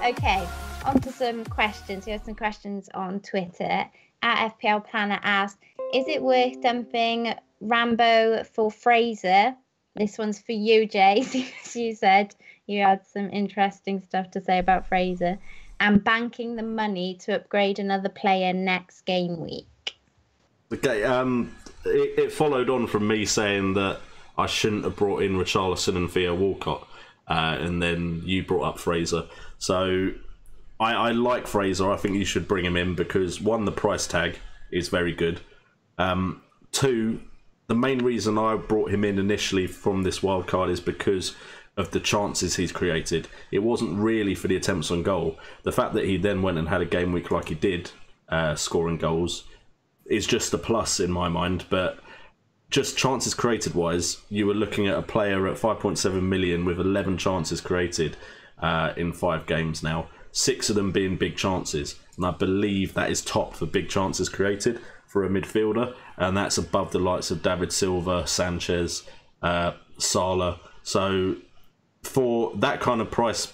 Okay, on to some questions. We have some questions on Twitter. At FPL Planner asked, is it worth dumping Rambo for Fraser? This one's for you, Jay. You said you had some interesting stuff to say about Fraser. And banking the money to upgrade another player next game week. Okay, it followed on from me saying that I shouldn't have brought in Richarlison and Theo Walcott, and then you brought up Fraser. So I like Fraser. I think you should bring him in because, one, the price tag is very good. Two, the main reason I brought him in initially from this wildcard is because of the chances he's created. It wasn't really for the attempts on goal. The fact that he then went and had a game week like he did, scoring goals, is just a plus in my mind. But just chances created wise, you were looking at a player at 5.7 million with 11 chances created in 5 games now, 6 of them being big chances, and I believe that is top for big chances created for a midfielder, and that's above the likes of David Silva, Sanchez, Salah. So for that kind of price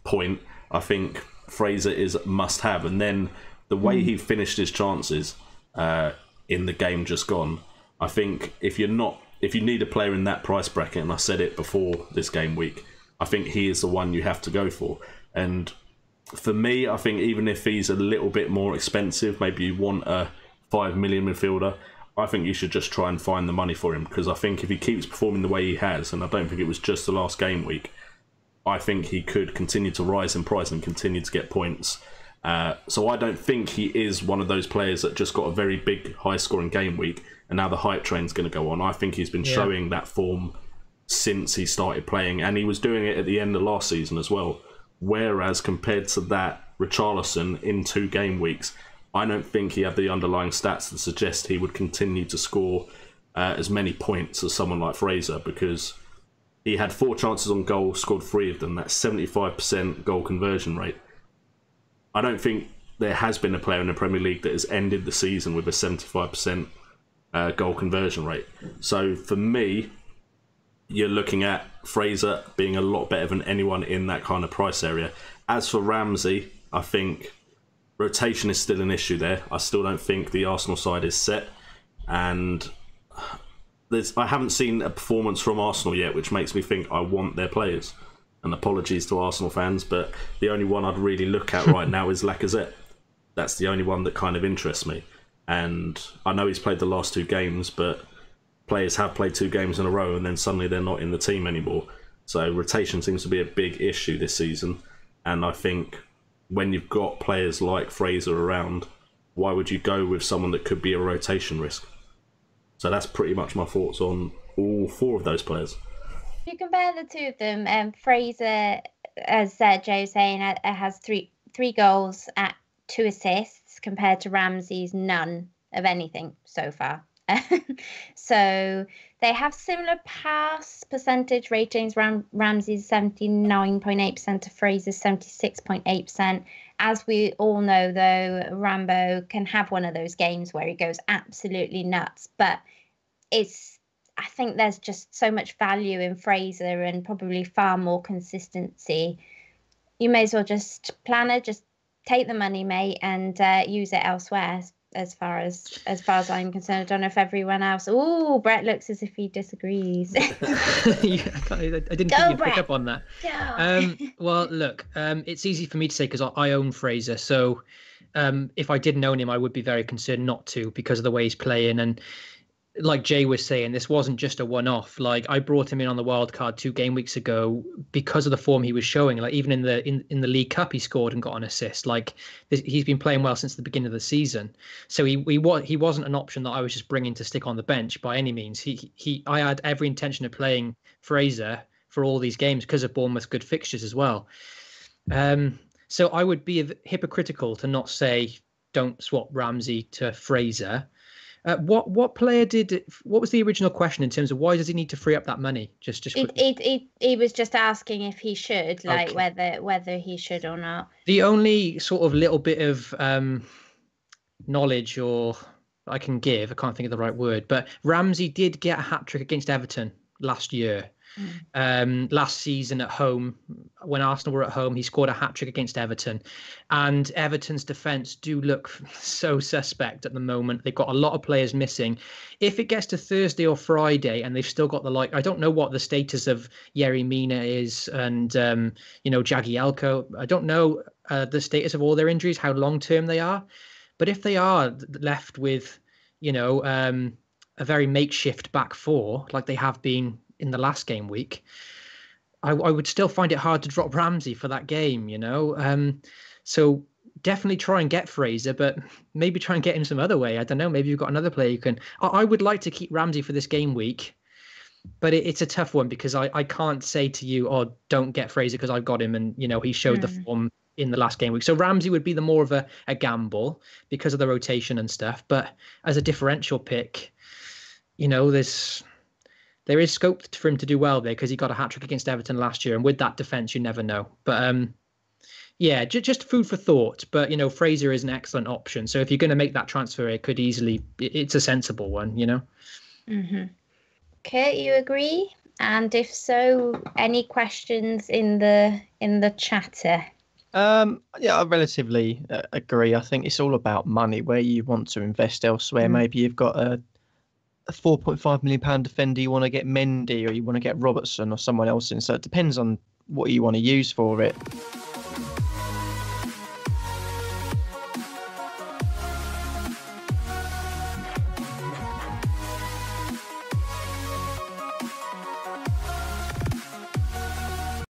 point, I think Fraser is must have. And then the way he finished his chances in the game just gone, I think if you need a player in that price bracket, and I said it before this game week, I think he is the one you have to go for. And for me, I think even if he's a little bit more expensive, maybe you want a 5 million midfielder, I think you should just try and find the money for him, because I think if he keeps performing the way he has, and I don't think it was just the last game week, I think he could continue to rise in price and continue to get points. So I don't think he is one of those players that just got a very big high-scoring game week and now the hype train's going to go on. I think he's been showing that form since he started playing, and he was doing it at the end of last season as well. Whereas compared to that, Richarlison in 2 game weeks, I don't think he had the underlying stats that suggest he would continue to score as many points as someone like Fraser, because he had 4 chances on goal, scored 3 of them. That's 75% goal conversion rate. I don't think there has been a player in the Premier League that has ended the season with a 75% goal conversion rate. So for me, you're looking at Fraser being a lot better than anyone in that kind of price area. As for Ramsey, I think rotation is still an issue there. I still don't think the Arsenal side is set, and I haven't seen a performance from Arsenal yet, which makes me think I want their players. And apologies to Arsenal fans, but the only one I'd really look at right now is Lacazette. That's the only one that kind of interests me. And I know he's played the last 2 games, but players have played 2 games in a row and then suddenly they're not in the team anymore. So rotation seems to be a big issue this season. And I think when you've got players like Fraser around, why would you go with someone that could be a rotation risk? So that's pretty much my thoughts on all 4 of those players. If you compare the 2 of them, Fraser, as Joe was saying, has three goals at 2 assists compared to Ramsey's none of anything so far. So they have similar pass percentage ratings. Ramsey's 79.8% to Fraser's 76.8%. As we all know, though, Rambo can have one of those games where he goes absolutely nuts. But I think there's just so much value in Fraser and probably far more consistency. You may as well just take the money, mate, and use it elsewhere. As far as I'm concerned, I don't know if everyone else. Oh, Brett looks as if he disagrees. I didn't think you'd pick up on that. Well, look, it's easy for me to say because I own Fraser. So if I didn't own him, I would be very concerned not to because of the way he's playing. And like Jay was saying, this wasn't just a one-off. Like, I brought him in on the wild card 2 game weeks ago because of the form he was showing. Like, even in the League Cup, he scored and got an assist. Like, he's been playing well since the beginning of the season. So he wasn't an option that I was just bringing to stick on the bench by any means. I had every intention of playing Fraser for all these games because of Bournemouth's good fixtures as well. So I would be hypocritical to not say don't swap Ramsey to Fraser. What was the original question in terms of why does he need to free up that money? Just he was just asking if he should, like, okay. whether he should or not. The only sort of little bit of knowledge or I can't think of the right word, but Ramsey did get a hat-trick against Everton last year. Last season at home, when Arsenal were at home, he scored a hat-trick against Everton. And Everton's defence do look so suspect at the moment. They've got a lot of players missing. If it gets to Thursday or Friday and they've still got I don't know what the status of Yerry Mina is and, Jagielko. I don't know the status of all their injuries, how long-term they are. But if they are left with, a very makeshift back four, like they have been in the last game week, I would still find it hard to drop Ramsey for that game, so definitely try and get Fraser, but maybe try and get him some other way. I don't know, maybe you've got another player you can. I would like to keep Ramsey for this game week, but it's a tough one because I can't say to you, don't get Fraser because I've got him and he showed the form in the last game week. So Ramsey would be the more of a gamble because of the rotation and stuff, but as a differential pick, there is scope for him to do well there because he got a hat-trick against Everton last year. And with that defence, you never know. But just food for thought. But, Fraser is an excellent option. So if you're going to make that transfer, it's a sensible one, Mm-hmm. Kurt, you agree? And if so, any questions in the chatter? I relatively agree. I think it's all about money, where you want to invest elsewhere. Maybe you've got a £4.5 million defender, you want to get Mendy or you want to get Robertson or someone else in. So it depends on what you want to use for it.